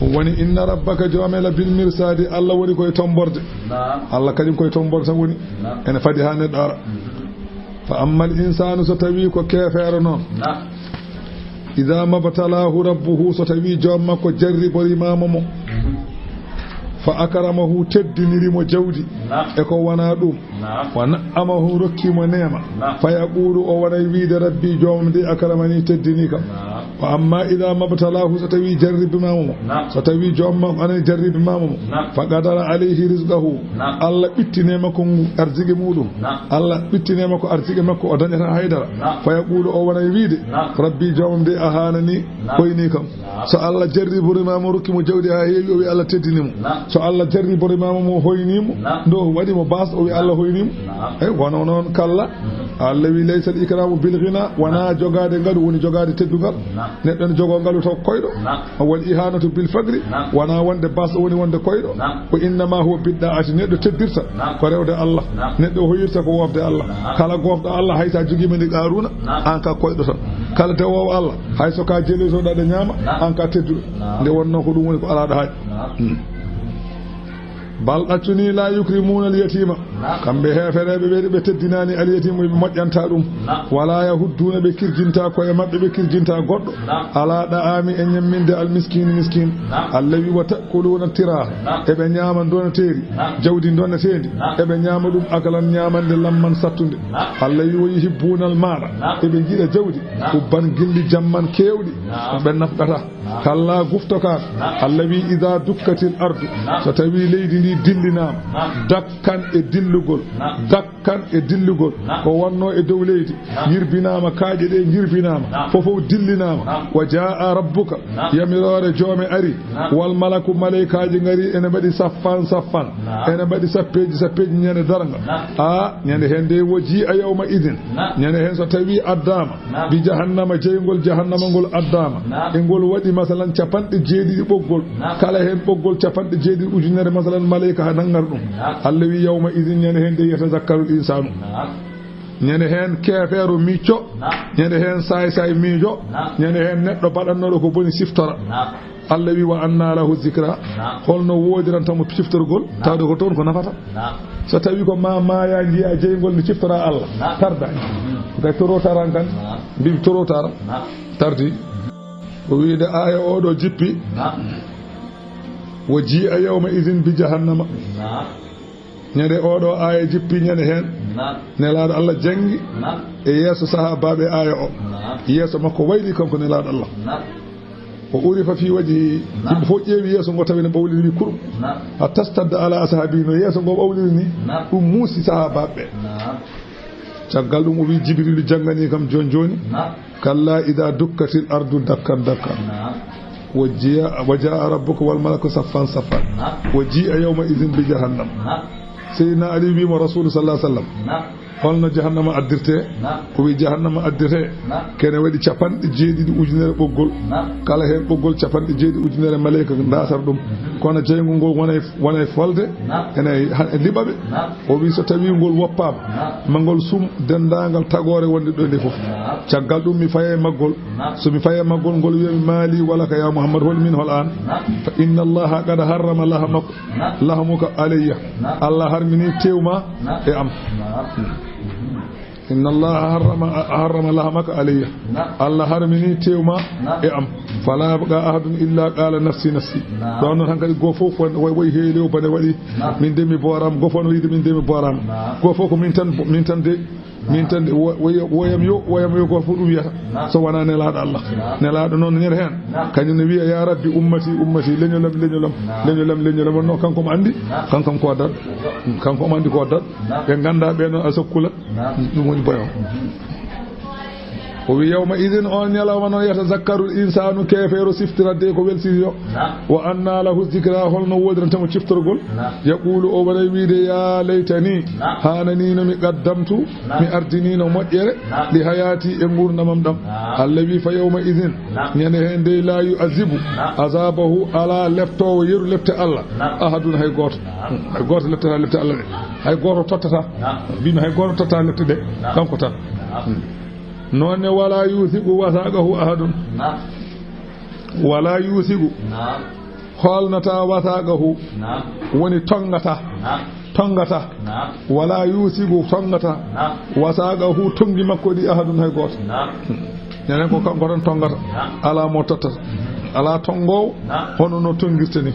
woni inna rabbaka jomela bil mirsadi Allah woni koye tomborde Allah kañum koye tomborde tan woni ene fadi ha neɗɗo ara fa amma al insanu so tawi ko kefere noon ida mabtalahu rabbuhu so tawi joom makko jarriborimama mo fa akramahu teddinirimo jawdi e ko wona ɗum wa na'amahu rokkimo nema fa yaqulu o wonay wiide rabbi joomum de akramani teddini kam wa amma ida mabtalahu so tawi jarribimama mo so tawi joom makko ana jarribimama mo fa qadara alayhi rizqahu Allah ɓittinema ko arziki muɗum Allah ɓittinema ko arziki makko o dañata haydara fa yaqulu o wonay wiide rabbi joomum de a hanani koyni kam so Allah jarriborimama rokkimo jawdi ha heewi o wi Allah teddinimo so Allah jarriborimama mo hoynimo ndo waɗimo bas o wi Allah hoynimo wono noon kalla Allah wi laysa al ikramu bil ghina wana jogade ngalu woni jogade teddugal neɗɗo ne jogo ngalu taw koyɗo wal ihanatu bil fagri wana wonde bas woni wonde koyɗo ko innama huwa bid'ati neɗɗo teddirta ko rewde Allah neɗɗo hoyirta ko wofde Allah kala gofɗo Allah haysa jogima ndi qaruna an ka koyɗo tan kala dewowo Allah hayso ka jeleso ɗaɗa ñaama an ka tedduɗo nde wonno ko ɗum woni ko alaɗo haaji bal ɗaccuni la yukrimuna al yatima kamɓe hefereɓe ɓeɗi ɓe teddinani al yatima ɓe moƴƴanta ɗum wala yahudduna ɓe kirjinta koye mabɓe ɓe kirjinta goɗɗo ala ɗa'ami e ñamminde al miskine miskine Allah wi wa takuluna tiraha eɓe ñama donateri jawdi donatendi eɓe ñama ɗum akalan ñamande lamman sattude Allah wi wa yuhibbuna al mala eɓe jiiɗa jawdi hubban gilli jamman kewɗi ɓe nafɗata kalla guftoka Allah wi ida dukkatil ardu so tawi leydi ndi dillinama dakkan e dillugol ko wonno e dow leydi yirbinama kaaje ɗe jirbinama fofof dillinama wa jaa rabbuka yamirore joome ari wal malaku malaikaji ngari ene mbaɗi saffan ene mbaɗi sappeji ñande darga ñande hen nde woji a yawma idin ñande hen so tawi addama bi jahannama jeygol jahannama ngol addama e ngol waɗi masalan capanɗe jeeɗiɗi ɓoggol kala hen ɓoggol capanɗe jeeɗiɗi ujunere masalan malaika ha nangar ɗum Allah wi yawma idin ñande hen nde yatazakkaru l insanu ñande hen kefeero micco ñande hen say miijo ñande hen neɗɗo baɗannoɗo ko boni siftora Allah wi wa anna lahu zikra holno wodirantamo ciftorgol tawde ko toon ko nafata so tawi ko maya jiya jeygol ne ciftora Allah tarda gay torotaran kan mbi torotara tardi o wiide aya oɗo jippi wo ji a yawma idin bi jahannama ñande oɗo aya jippi ñande hen nelaɗo Allah jangi e yeeso sahabaɓe aya o yeeso makko wayli kanko nelaɗo Allah o urifa fi wajhi yimɓe fof ƴeewi yeeso ngo tawi ne ɓawliri wi kurum ha tastadda ala asahabi no yeeso ngo ɓawliri ni ɗum muusi sahabaɓe caggal ɗum o wi jibrilu janggani kam joni kalla ida dukkatil ardu dakkan وجاء ربك والملك صفا وجيء يومئذ بجهنم سيدنا علي بن رسول صلى الله عليه وسلم holno jahannama addirte ko wi jahannama addirte kene waɗi capanɗe jeeɗiɗi ujunere ɓoggol kala hen ɓoggol capanɗe jeeɗiɗi ujunere malayika dasar ɗum kono jeygu ngol wonay folde ene liɓaɓe o wi so tawi ngol woppama mangol sum dendagal tagore wonde ɗo nde foof caggal ɗum mi faye maggol somi faye maggol ngol wiyami maali wala ka ya Muhammad hol min hol an fa inna allaha qad harrama lahamuka alayya Allah harmini tewma e am inna allaha harrama lahamaka alayya Allah harmini tewma e am fala yabqa ahadun illa qala nafsi don non hankadi go fof way heelew bane waɗi min demi boram go fof no wiide min demi boram go fof ko min tan de woyam yo go fof ɗum wiyata so wona nelaɗo Allah nelaɗo noon ñere hen kañum ne wiya ya rabbi ummati leñolam no kanko mo andi kanko ko dad kanko mo andi ko dad ɓe ganda ɓe noon asakkula ɗum woni boyo o wi yawma idin on ñalawma noon yatazakkaru l insanu kefeero siftirade ko welsiriyo wa anna lahu zicra holno wodirantamo ciftorgol yaqulu o waɗa wiide ya laytani hananino mi qaddamtu mi ardinino moƴƴere li hayati e gurdamam ɗam Allah wi fa yawma idin ñande hen nde la yu'azibu azabahu ala leftowo yeru lefte Allah ahadun hay goto leftata lefte Allah ɗe hay goto tottata mbimi hay goto tottata lefte ɗe kanko tan noonne wala yusigu wasaqahu ahadun wala yusigu holnata wataqahu woni tongata wala yusigu tongata wasaqahu tongi makko ɗi ahadun hay goto nenen ko kanko tan tongata ala mo tottata ala tongowo hono no tongirte ni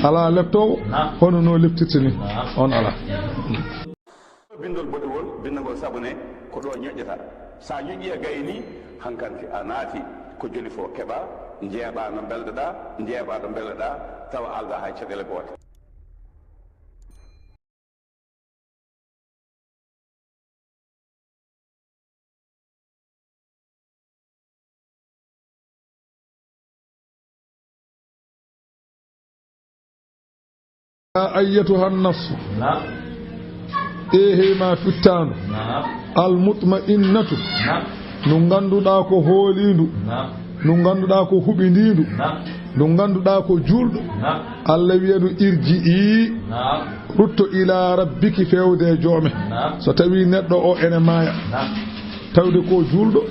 ala leptowo hono no leptirte ni on ala bindol boɗewol bindagol sabune ko ɗo ñoƴƴata sa ñoƴƴi e gayni hankanti a naati ko joni fof keɓa jeeɓa no belɗoɗa jeeɓa ɗo belɗoɗa tawa alda hay caɗele goote أيتها النفس ما فتان المطمئنة نغاندو داكو هوليندو نغاندو داكو هوبينديندو نغاندو داكو جولدو الله ويدو ارجئي رتو إلى ربك فيودي جومه so tawi neddo o ene maya tawde ko juldo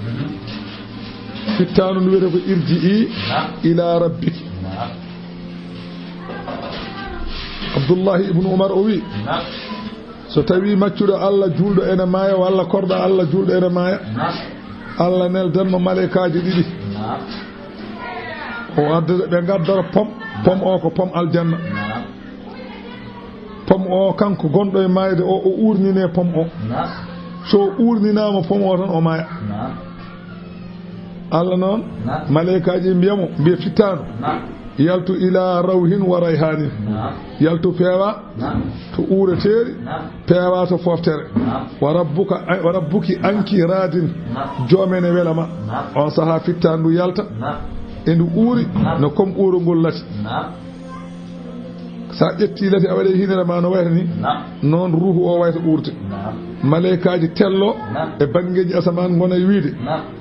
fittanu wiyete ko irji'i ila rabbiki Abdullah ibn Umar o wi so tawi maccuɗo Allah julɗo ene maaya walla korɗo Allah julɗo ene maaya Allah neldanmo malaikaji ɗiɗi o addata ɓe gaddara pom o ko pom aljanna pom o kanko gonɗo e maayde o urnine pom o so urninama pom o tan o maaya Allah noon malaikaji mbiyamo mbiya fittano yaltu ila rawhin wa rayhanin yaltu peewa to uureteeri peewa to foftere wa rabbuki anki radin joomene welama on saha fittandu yalta e ndu uuri no comme uurongol lati sa ƴetti lati a waɗe hinere ma no wayta ni noon ruhu o wayta uurte malaikaji tello e bangeji asaman gona e wiide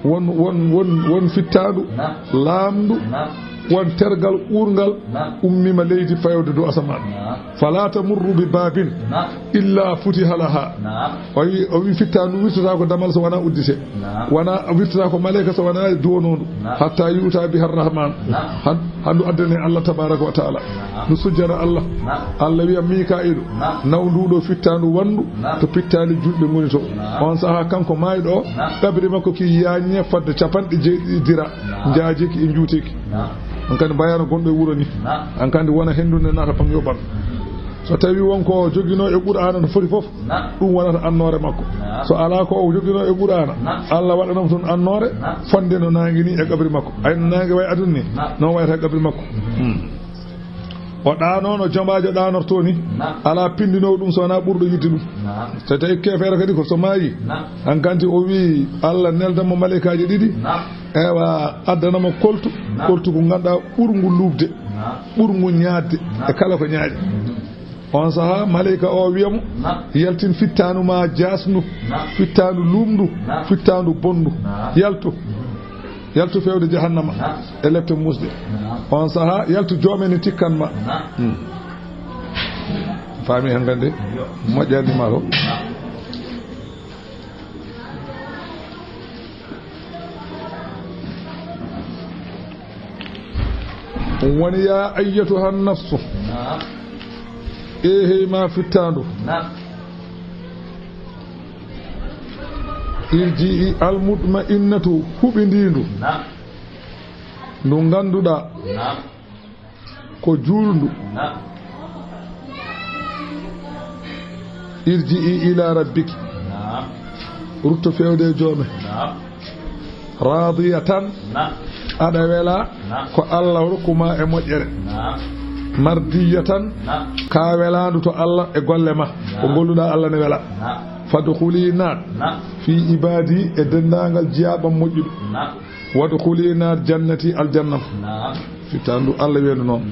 won fittandu laamdu won tergal uurgal ummima leydi fayode do asaman fala tamurru bi babin illa futiha laha o wi fittanu wirtata ko damal so wana uddite wana wirtata ko malaika so wana duwonodu hatta yuta bi arrahman handu addane Allah tabaraka wa taala no sujjana Allah wiya Mika'ilu nawdudo fittanu wandu to pittani julbe ngoni to on saha kanko maydo kabri makko ki yaanye fadde capanɗe jeeɗiɗira jaajiki e juutiki on kandi bayano gonɗo e wuro ni an kandi wona hendunde nata pam yoɓan so tawi wonko jogino e qur'ana no foti fof ɗum wonata annore makko so ala ko o jogino e qur'ana Allah waɗanamo toon annore fonde no nangi ni e qabri makko ayno nangi way adun ni non wayata e qabri makko o ɗano no jombajo ɗanorto ni ala pindinowo ɗum so wona ɓurɗo yidde ɗum so tawi kefere kadi ko so maayi han kanti o wi Allah neldanmo malaikaji ɗiɗi ewa addanamo koltu ko ganduɗa ɓurgu lubde ɓurgu ñaadde e kala ko ñaaƴi on saha malaika o wiyamo yaltin fittanu ma jasnu fittanu lumdu fittanu bondu yaltu fewde jahannama e lebte musde on saha yaltu joomene tikkanma faami hen gande moƴƴandima ko woni ya ayyatuha nafsu ma fittandu irji'i almutma'innatu huɓindindu ndu ganduɗa ko julndu irji'i ila rabbiki rutto fewde joome radiyatan aɗa wela ko Allah rokkuma e moƴƴere mardiyatan ka welandu to Allah e golle ma ko golluɗa Allah ne wela fadkhuli nar fi ibadi e dendagal jiyaɓam moƴƴuɗo wadkhuli nar jannati aljannam fitandu Allah weenu noon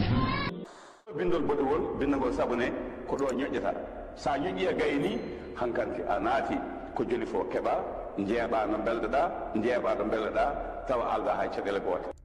bindol boɗewol bindagol sabune ko ɗo ñoƴƴata sa ñoƴƴi e gayni hankanti a naati ko joni fof keɓa jeeɓa no belɗoɗa jeeɓa ɗo belɗoɗa tawa alda hay caɗele goote